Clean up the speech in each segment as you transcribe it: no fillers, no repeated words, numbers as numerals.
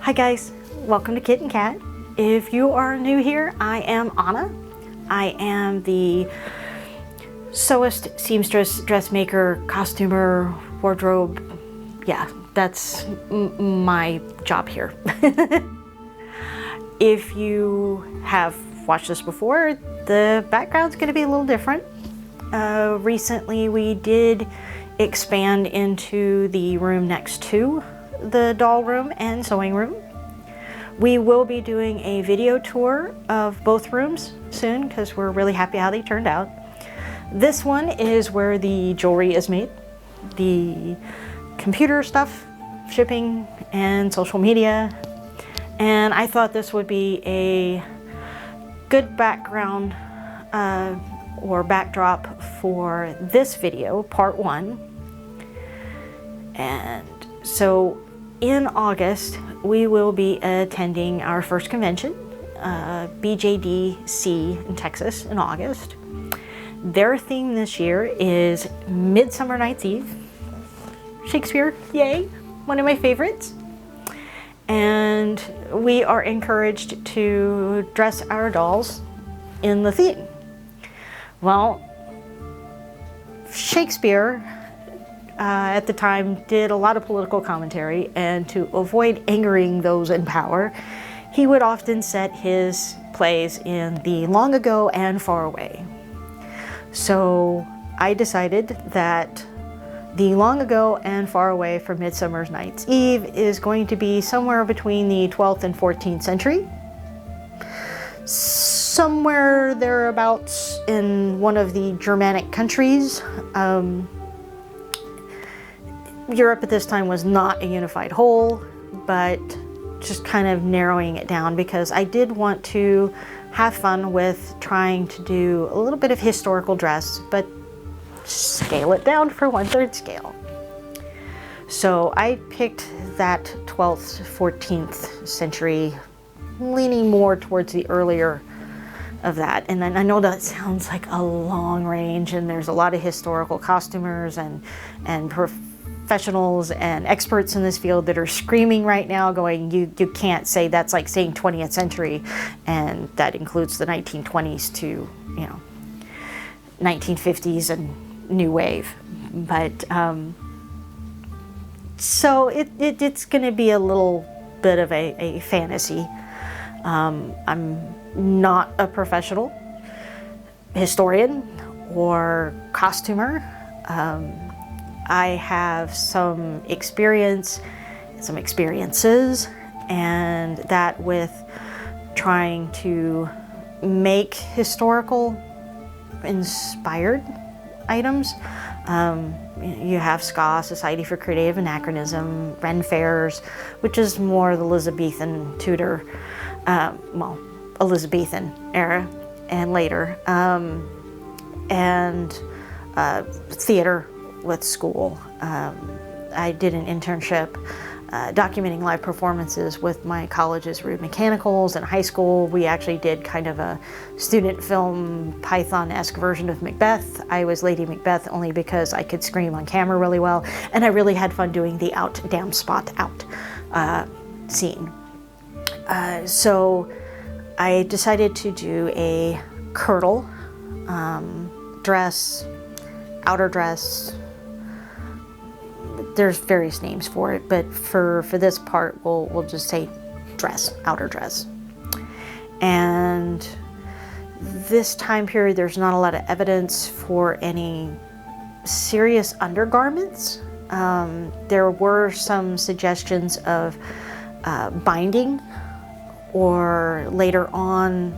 Hi guys, welcome to Kit and Cat. If you are new here, I am Anna. I am the sewist, seamstress, dressmaker, costumer, wardrobe. Yeah, that's my job here. If you have watched this before, the background's going to be a little different. Recently we did expand into the room next to the doll room and sewing room. We will be doing a video tour of both rooms soon because we're really happy how they turned out. This one is where the jewelry is made, the computer stuff, shipping, and social media. And I thought this would be a good background or backdrop for this video, part one. And so in August, we will be attending our first convention, BJDC in Texas in August. Their theme this year is Midsummer Night's Eve. Shakespeare, yay, one of my favorites. And we are encouraged to dress our dolls in the theme. Well, Shakespeare at the time did a lot of political commentary, and to avoid angering those in power, he would often set his plays in the long ago and far away. So I decided that the long ago and far away for Midsummer Night's Eve is going to be somewhere between the 12th and 14th century. Somewhere thereabouts in one of the Germanic countries. Europe at this time was not a unified whole, but just kind of narrowing it down because I did want to have fun with trying to do a little bit of historical dress, but scale it down for 1/3 scale. So I picked that 12th, 14th century, leaning more towards the earlier of that. And then I know that sounds like a long range, and there's a lot of historical costumers and professionals and experts in this field that are screaming right now going, you can't say that's like saying 20th century, and that includes the 1920s to 1950s and new wave. But so it's going to be a little bit of a fantasy. I'm not a professional historian or costumer. I have some experiences, and that with trying to make historical inspired items. You have SCA, Society for Creative Anachronism, Ren Fairs, which is more the Elizabethan Tudor, Elizabethan era and later, and theater with school. I did an internship documenting live performances with my college's Rude Mechanicals. In high school, we actually did kind of a student film Python-esque version of Macbeth. I was Lady Macbeth only because I could scream on camera really well, and I really had fun doing the out, damn spot out scene. So I decided to do a kirtle dress, outer dress. There's various names for it, but for this part, we'll just say dress, outer dress. And this time period, there's not a lot of evidence for any serious undergarments. There were some suggestions of binding, or later on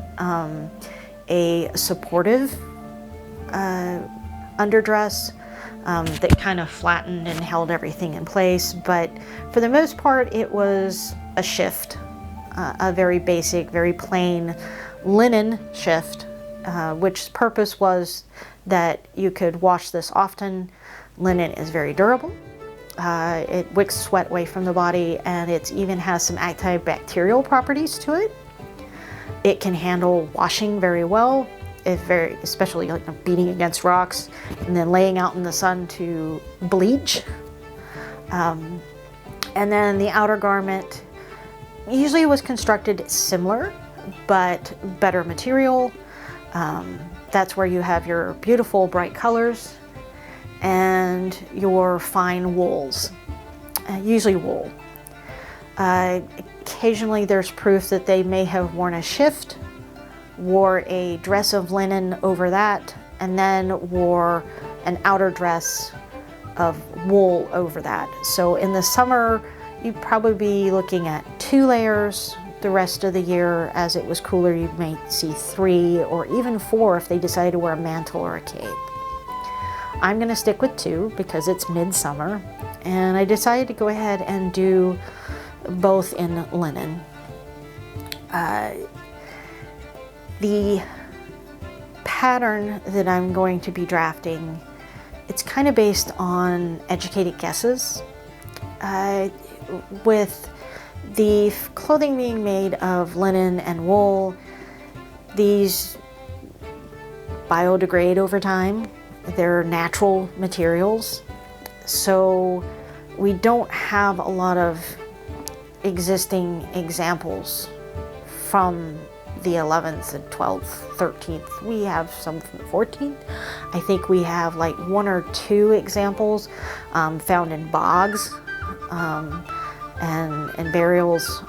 a supportive underdress that kind of flattened and held everything in place. But for the most part, it was a shift, a very basic, very plain linen shift, which purpose was that you could wash this often. Linen is very durable. It wicks sweat away from the body, and it even has some antibacterial properties to it. It can handle washing very well. Especially like beating against rocks and then laying out in the sun to bleach. And then the outer garment usually was constructed similar, but better material. That's where you have your beautiful bright colors and your fine wools, usually wool. Occasionally there's proof that they may have worn a shift, wore a dress of linen over that, and then wore an outer dress of wool over that. So in the summer, you'd probably be looking at 2 layers. The rest of the year, as it was cooler, you may see 3 or even 4 if they decided to wear a mantle or a cape. I'm gonna stick with 2 because it's midsummer, and I decided to go ahead and do both in linen. The pattern that I'm going to be drafting, it's kind of based on educated guesses. With the clothing being made of linen and wool, these biodegrade over time. They're natural materials, so we don't have a lot of existing examples from the 11th and 12th, 13th. We have some from the 14th. I think we have like 1 or 2 examples found in bogs and burials.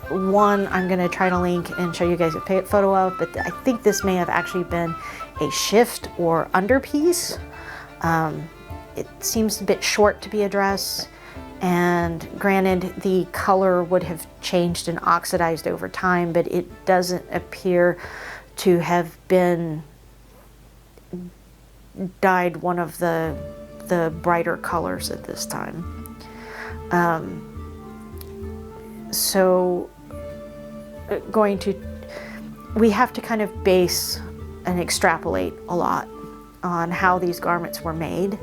One I'm going to try to link and show you guys a photo of, but I think this may have actually been a shift or underpiece. It seems a bit short to be a dress, and granted the color would have changed and oxidized over time, but it doesn't appear to have been dyed one of the brighter colors at this time. So we have to kind of base and extrapolate a lot on how these garments were made.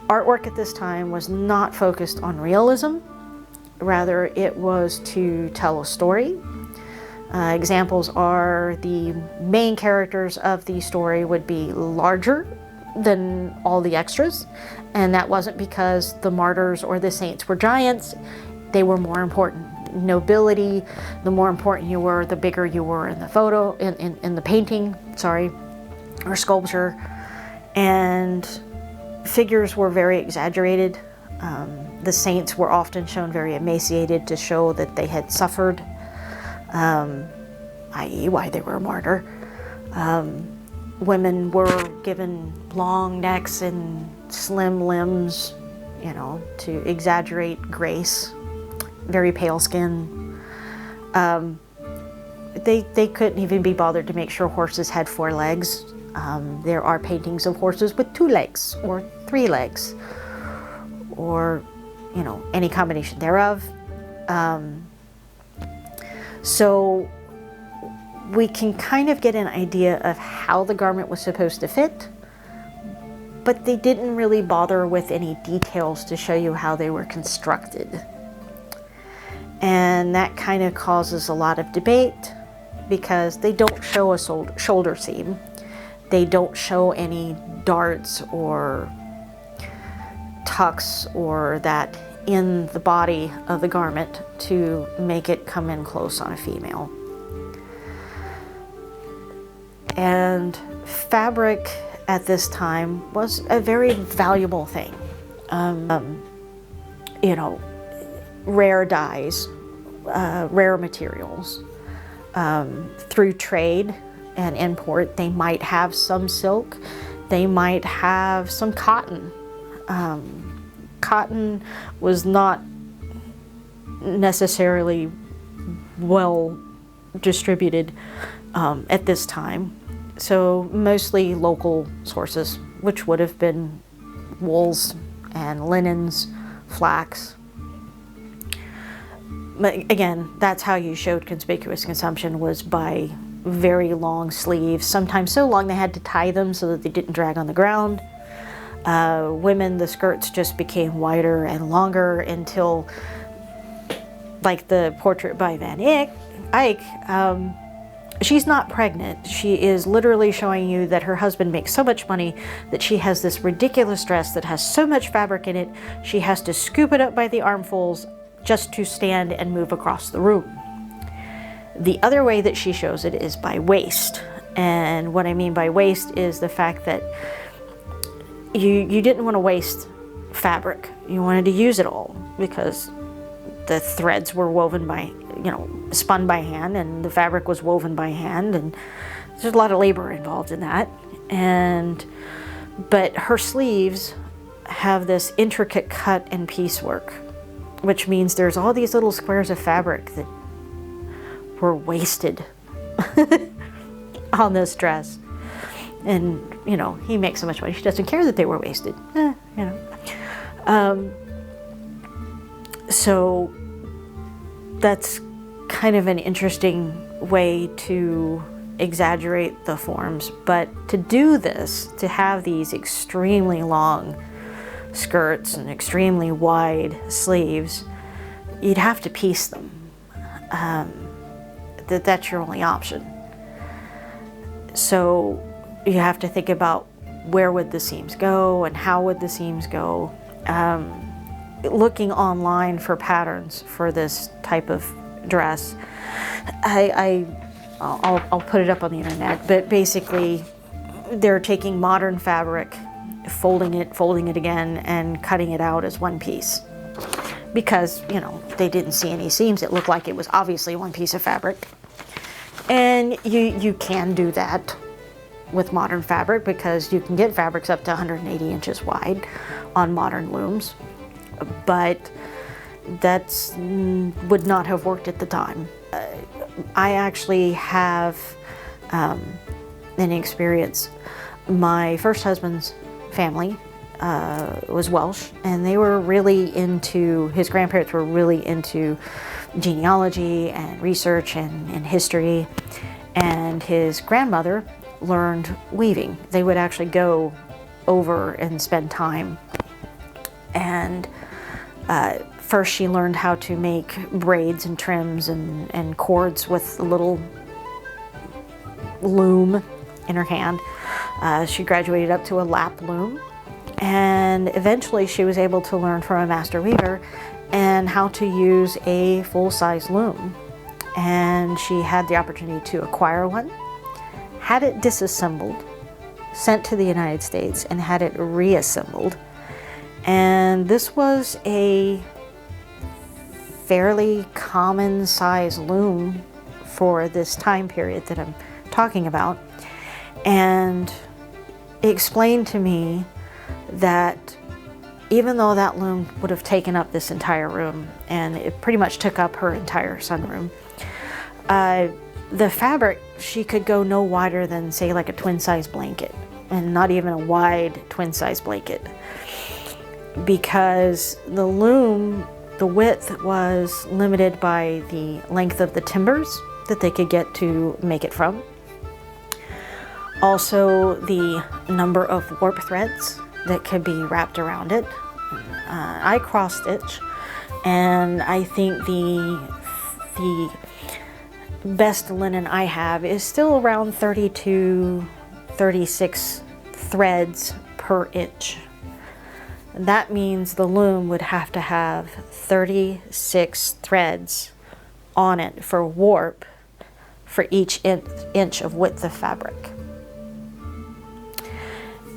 Artwork at this time was not focused on realism, rather it was to tell a story. Examples are the main characters of the story would be larger than all the extras, and that wasn't because the martyrs or the saints were giants. They were more important. Nobility, the more important you were, the bigger you were in the photo, in the painting, sorry, or sculpture. And figures were very exaggerated. The saints were often shown very emaciated to show that they had suffered, i.e. why they were a martyr. Women were given long necks and slim limbs, you know, to exaggerate grace. Very pale skin. They couldn't even be bothered to make sure horses had 4 legs. There are paintings of horses with 2 legs or 3 legs, or, you know, any combination thereof. So we can kind of get an idea of how the garment was supposed to fit, but they didn't really bother with any details to show you how they were constructed. And that kind of causes a lot of debate because they don't show a shoulder seam. They don't show any darts or tucks or that in the body of the garment to make it come in close on a female. And fabric at this time was a very valuable thing. You know, rare dyes, rare materials. Through trade and import, they might have some silk, they might have some cotton. Cotton was not necessarily well distributed at this time, so mostly local sources, which would have been wools and linens, flax. But again, that's how you showed conspicuous consumption, was by very long sleeves, sometimes so long they had to tie them so that they didn't drag on the ground. Women, the skirts just became wider and longer until, like the portrait by Van Eyck, she's not pregnant. She is literally showing you that her husband makes so much money that she has this ridiculous dress that has so much fabric in it, she has to scoop it up by the armfuls, just to stand and move across the room. The other way that she shows it is by waste. And what I mean by waste is the fact that you didn't want to waste fabric. You wanted to use it all because the threads were woven by, spun by hand, and the fabric was woven by hand, and there's a lot of labor involved in that. But her sleeves have this intricate cut and piecework, which means there's all these little squares of fabric that were wasted on this dress. And, he makes so much money, she doesn't care that they were wasted. So that's kind of an interesting way to exaggerate the forms. But to do this, to have these extremely long skirts and extremely wide sleeves, you'd have to piece them. That's your only option. So you have to think about where would the seams go and how would the seams go. Looking online for patterns for this type of dress, I'll put it up on the internet, but basically they're taking modern fabric, folding it again, and cutting it out as one piece. Because, they didn't see any seams. It looked like it was obviously one piece of fabric. And you can do that with modern fabric because you can get fabrics up to 180 inches wide on modern looms. But that would not have worked at the time. I actually have an experience. My first husband's family was Welsh, and they were really his grandparents were really into genealogy and research and history, and his grandmother learned weaving. They would actually go over and spend time, and first she learned how to make braids and trims and cords with a little loom in her hand. She graduated up to a lap loom, and eventually she was able to learn from a master weaver and how to use a full-size loom. And she had the opportunity to acquire one, had it disassembled, sent to the United States, and had it reassembled. And this was a fairly common size loom for this time period that I'm talking about. And it explained to me that even though that loom would have taken up this entire room, and it pretty much took up her entire sunroom, the fabric, she could go no wider than, say, like a twin-size blanket, and not even a wide twin-size blanket, because the loom, the width was limited by the length of the timbers that they could get to make it from. Also, the number of warp threads that could be wrapped around it. I cross stitch, and I think the best linen I have is still around 30 to 36 threads per inch. That means the loom would have to have 36 threads on it for warp for each inch of width of fabric.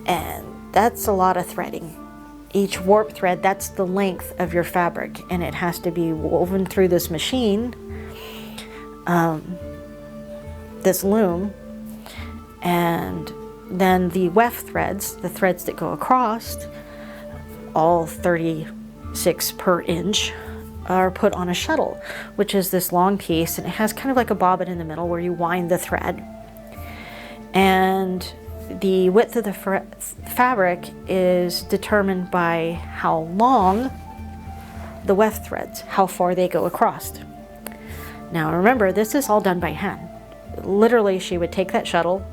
And that's a lot of threading. Each warp thread, that's the length of your fabric, and it has to be woven through this machine, this loom, and then the weft threads, the threads that go across, all 36 per inch, are put on a shuttle, which is this long piece, and it has kind of like a bobbin in the middle where you wind the thread. And the width of the fabric is determined by how long the weft threads, how far they go across. Now remember, this is all done by hand. Literally, she would take that shuttle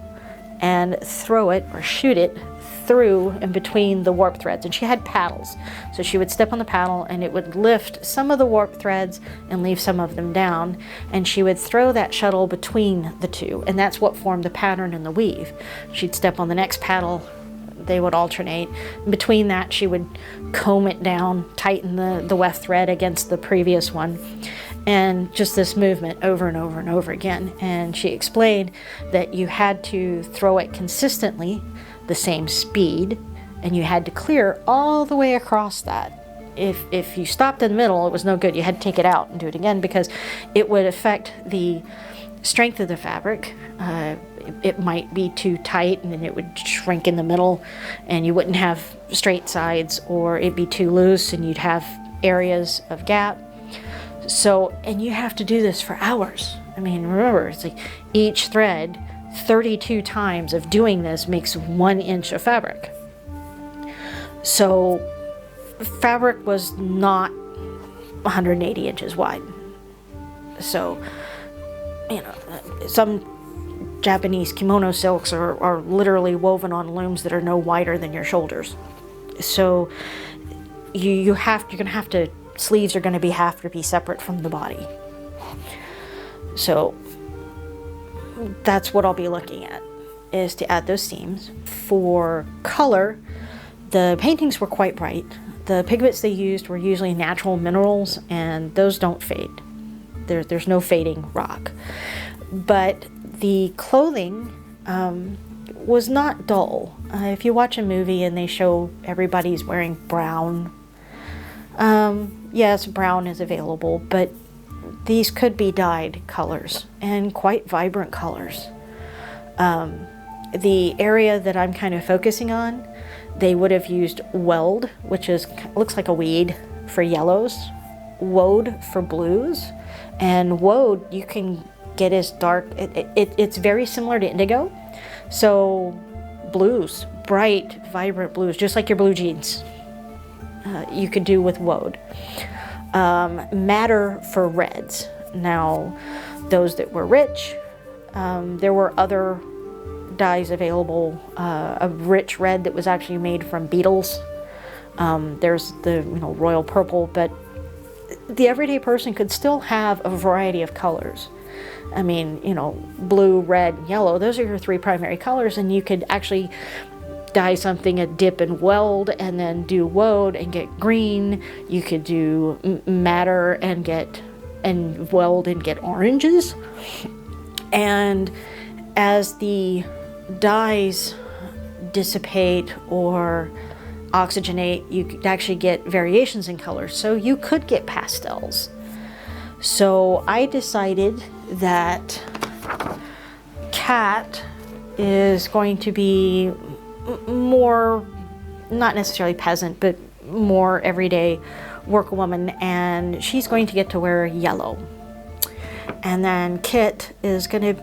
and throw it or shoot it through and between the warp threads. And she had paddles. So she would step on the paddle and it would lift some of the warp threads and leave some of them down. And she would throw that shuttle between the two. And that's what formed the pattern in the weave. She'd step on the next paddle, They would alternate. Between that, she would comb it down, tighten the weft thread against the previous one, and just this movement over and over and over again. And she explained that you had to throw it consistently, the same speed, and you had to clear all the way across that. If you stopped in the middle, it was no good. You had to take it out and do it again, because it would affect the strength of the fabric. It might be too tight and then it would shrink in the middle and you wouldn't have straight sides, or it'd be too loose and you'd have areas of gap. So, and you have to do this for hours. I mean, remember, it's like each thread, 32 times of doing this makes 1 inch of fabric. So fabric was not 180 inches wide. So, you know, some Japanese kimono silks are literally woven on looms that are no wider than your shoulders. So you're gonna have to, sleeves are gonna have to be separate from the body. So that's what I'll be looking at, is to add those seams. For color, the paintings were quite bright. The pigments they used were usually natural minerals, and those don't fade. There's no fading rock. But the clothing was not dull. If you watch a movie and they show everybody's wearing brown, yes, brown is available, but these could be dyed colors, and quite vibrant colors. The area that I'm kind of focusing on, they would have used weld, which looks like a weed, for yellows, woad for blues, and woad you can get as dark, it's very similar to indigo. So blues, bright, vibrant blues, just like your blue jeans, you could do with woad. Madder for reds. Now, those that were rich, there were other dyes available. A rich red that was actually made from beetles. There's the royal purple, but the everyday person could still have a variety of colors. I mean, blue, red, yellow, those are your 3 primary colors, and you could actually dye something a dip and weld, and then do woad and get green. You could do madder and weld and get oranges. And as the dyes dissipate or oxygenate, you could actually get variations in colors. So you could get pastels. So I decided that Kat is going to be more, not necessarily peasant, but more everyday workwoman, and she's going to get to wear yellow. And then Kit is going to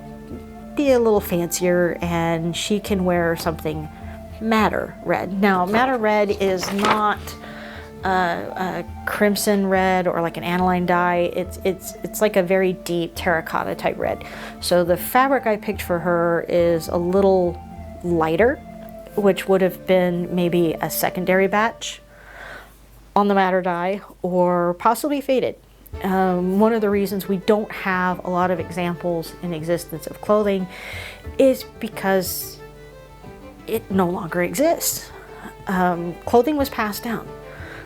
be a little fancier, and she can wear something madder red. Now, madder red is not a crimson red or like an aniline dye. It's like a very deep terracotta type red. So the fabric I picked for her is a little lighter, which would have been maybe a secondary batch on the madder dye, or possibly faded. One of the reasons we don't have a lot of examples in existence of clothing is because it no longer exists. Clothing was passed down.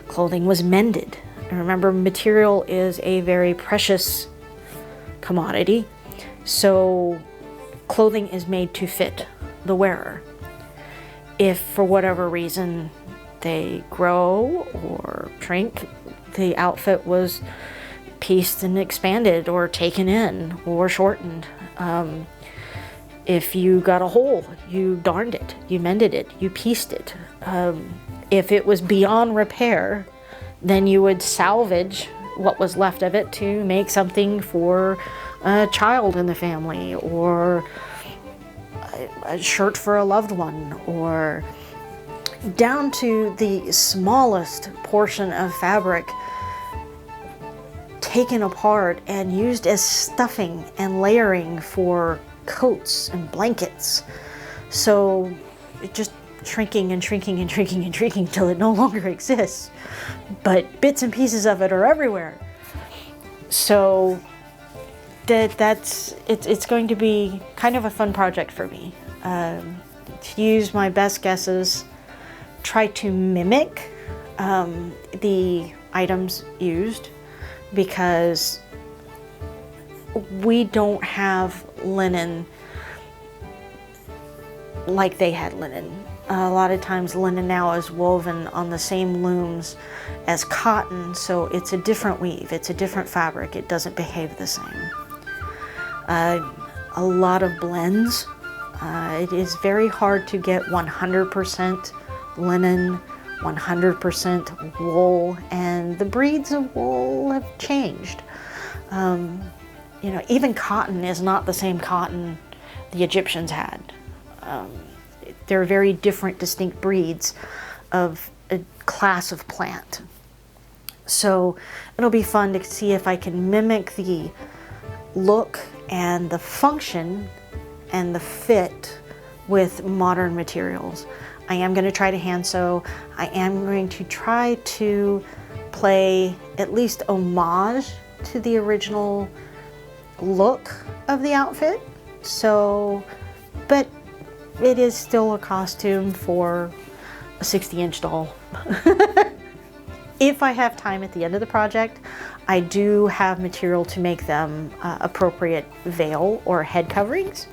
Clothing was mended. And remember, material is a very precious commodity. So clothing is made to fit the wearer. If for whatever reason they grow or shrink, the outfit was pieced and expanded or taken in or shortened. If you got a hole, you darned it, you mended it, you pieced it. If it was beyond repair, then you would salvage what was left of it to make something for a child in the family, or a shirt for a loved one, or down to the smallest portion of fabric taken apart and used as stuffing and layering for coats and blankets. So it just shrinking and shrinking and shrinking and shrinking till it no longer exists, but bits and pieces of it are everywhere. So it's going to be kind of a fun project for me, to use my best guesses try to mimic the items used, because we don't have linen like they had linen. A lot of times linen now is woven on the same looms as cotton, so it's a different weave, it's a different fabric, it doesn't behave the same. A lot of blends. It is very hard to get 100% linen, 100% wool, and the breeds of wool have changed. You know, even cotton is not the same cotton the Egyptians had. There are very different, distinct breeds of a class of plant. So it'll be fun to see if I can mimic the look and the function and the fit with modern materials. I am going to try to hand sew. I am going to try to play at least homage to the original look of the outfit. So, but it is still a costume for a 60-inch doll. If I have time at the end of the project, I do have material to make them appropriate veil or head coverings.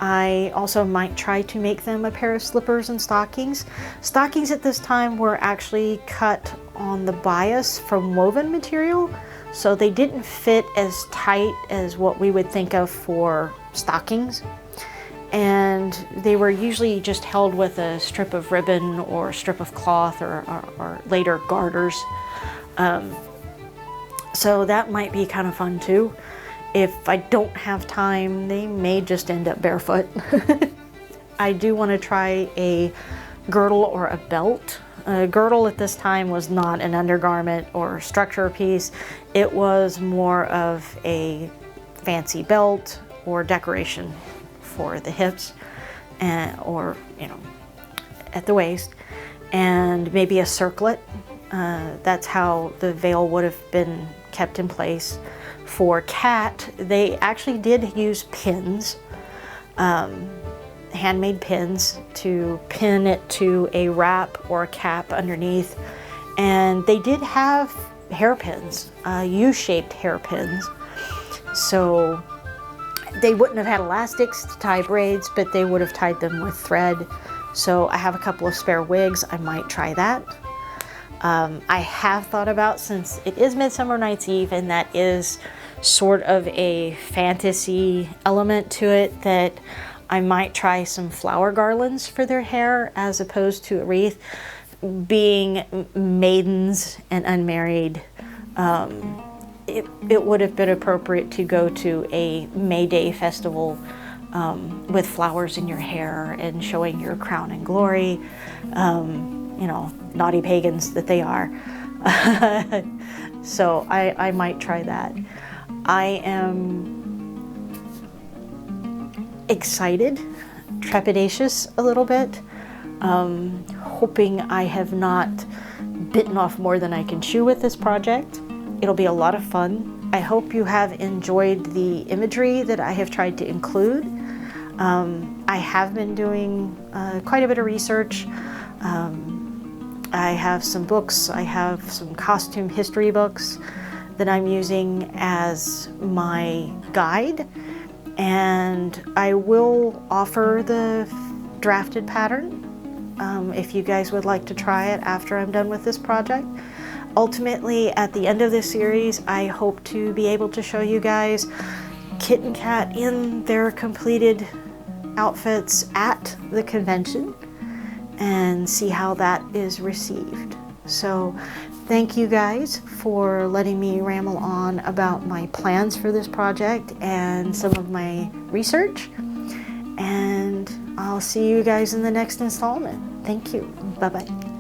I also might try to make them a pair of slippers and stockings. Stockings at this time were actually cut on the bias from woven material, so they didn't fit as tight as what we would think of for stockings. And they were usually just held with a strip of ribbon or a strip of cloth or later garters. So that might be kind of fun too. If I don't have time, they may just end up barefoot. I do want to try a girdle or a belt. A girdle at this time was not an undergarment or structure piece. It was more of a fancy belt or decoration for the hips, and, or, you know, at the waist, and maybe a circlet. That's how the veil would have been kept in place. For Cat, they actually did use pins, handmade pins, to pin it to a wrap or a cap underneath. And they did have hairpins, U-shaped hairpins. So they wouldn't have had elastics to tie braids, but they would have tied them with thread. So I have a couple of spare wigs. I might try that. I have thought about, since it is Midsummer Night's Eve and that is sort of a fantasy element to it, that I might try some flower garlands for their hair as opposed to a wreath. Being maidens and unmarried, it would have been appropriate to go to a May Day festival with flowers in your hair and showing your crown and glory. You know, naughty pagans that they are. So I might try that. I am excited, trepidatious a little bit, hoping I have not bitten off more than I can chew with this project. It'll be a lot of fun. I hope you have enjoyed the imagery that I have tried to include. I have been doing quite a bit of research. I have some books, I have some costume history books that I'm using as my guide, and I will offer the drafted pattern if you guys would like to try it after I'm done with this project. Ultimately, at the end of this series, I hope to be able to show you guys Kit and Kat in their completed outfits at the convention and see how that is received. So thank you guys for letting me ramble on about my plans for this project and some of my research, and I'll see you guys in the next installment. Thank you. Bye-bye.